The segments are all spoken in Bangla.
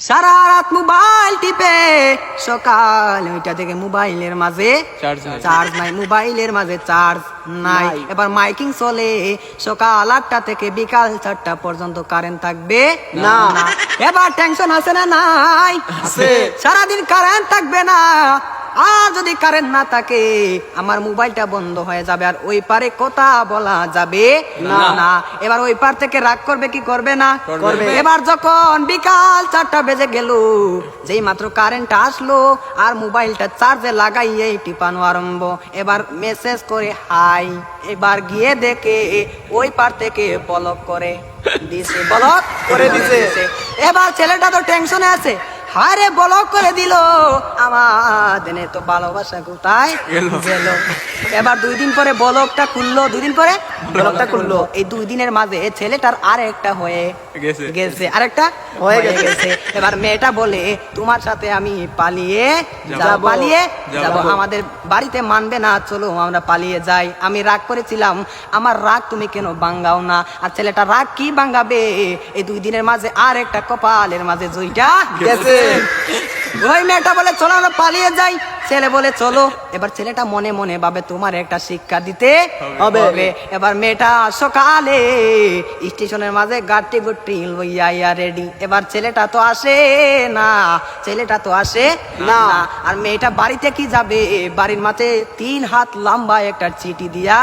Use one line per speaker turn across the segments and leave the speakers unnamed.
সারা রাত মোবাইল টিপে সকাল 9টা থেকে মোবাইলের মাঝে চার্জ নাই, মোবাইলের মাঝে চার্জ নাই। এবার মাইকিং চলে সকাল 8টা থেকে বিকাল 4টা পর্যন্ত কারেন্ট থাকবে না। এবার টেনশন আছে না নাই? সারাদিন কারেন্ট থাকবে না, আর যদি কারেন্ট না থাকে আমার মোবাইলটা বন্ধ হয়ে যাবে, আর ওই পারে কথা বলা যাবে না। এবার ওই পার থেকে রাগ করবে কি করবে না? করবে। এবার যখন বিকাল 4টা বেজে গেল, যেই মাত্র কারেন্ট আসলো আর মোবাইলটা চার্জে লাগাইয়ে টিপানো আরম্ভ, এবার মেসেজ করে হাই। এবার গিয়ে দেখে ওই পার থেকে ব্লক করে দিছে, ব্লক করে দিছে। এবার ছেলেটা তো টেনশনে আছে, হারে ব্লক করে দিল, আমাদের তো ভালোবাসা কোথায় গেল। এবার 2 দিন পরে ব্লকটা খুললো, 2 দিন পরে ব্লকটা খুললো। এই 2 দিনের মাঝে ছেলেটার আরেকটা হয়ে গেছে, আরেকটা হয়ে গেছে। এবার মেয়েটা বলে তোমার সাথে আমি পালিয়ে যাব, আমাদের বাড়িতে মানবে না, চলো আমরা পালিয়ে যাই। আমি রাগ করেছিলাম, আমার রাগ তুমি কেন ভাঙাও না? আর ছেলেটা রাগ কি ভাঙাবে, এই 2 দিনের মাঝে আরেকটা কপালের মাঝে জয়টা গেছে। ওই মেয়েটা বলে চলো আমরা পালিয়ে যাই, ছেলে বলে চলো। এবার ছেলেটা মনে মনে ভাবে তোমার একটা শিক্ষা দিতে হবে। এবার মেয়েটা সকালে স্টেশনের মাঝে গাড়ি গুটি লইয়া রেডি। এবার ছেলেটা তো আসে না, আর মেয়েটা বাড়িতে কি যাবে, বাড়ির মাঝে 3 হাত লম্বা একটা চিঠি দিয়া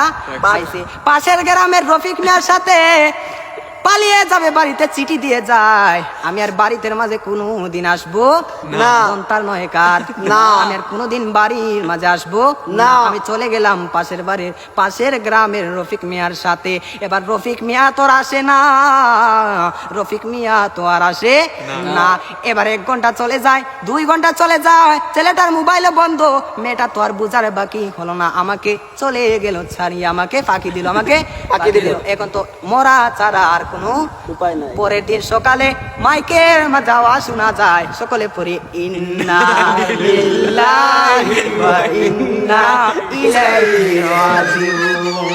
পাইছে। পাশের গ্রামের রফিক মিয়ার সাথে পালিয়ে যাবে, বাড়িতে চিঠি দিয়ে যায়, আমি আর বাড়িতে মাঝে কোনোদিন আসবো না। তার নয় কার না, আমি আর কোনোদিন বাড়ির মাঝে আসবো না। আমি চলে গেলাম পাশের গ্রামের রফিক মিয়ার সাথে। এবার রফিক মিয়া তো আর আসে না, এবার 1 ঘন্টা চলে যায়, 2 ঘন্টা চলে যায়, ছেলেটার মোবাইলে বন্ধ। মেয়েটা তো আর বুঝার বাকি হলো না, আমাকে চলে গেল ছাড়িয়ে, আমাকে ফাঁকি দিল। এখন তো মরা ছাড়া আর কোনো উপায় নাই। পরের দিন সকালে মাইকের আওয়াজ শোনা যায়, সকলে পড়ে ইন্না লিল্লাহি ওয়া ইন্না ইলাইহি রাজিউন।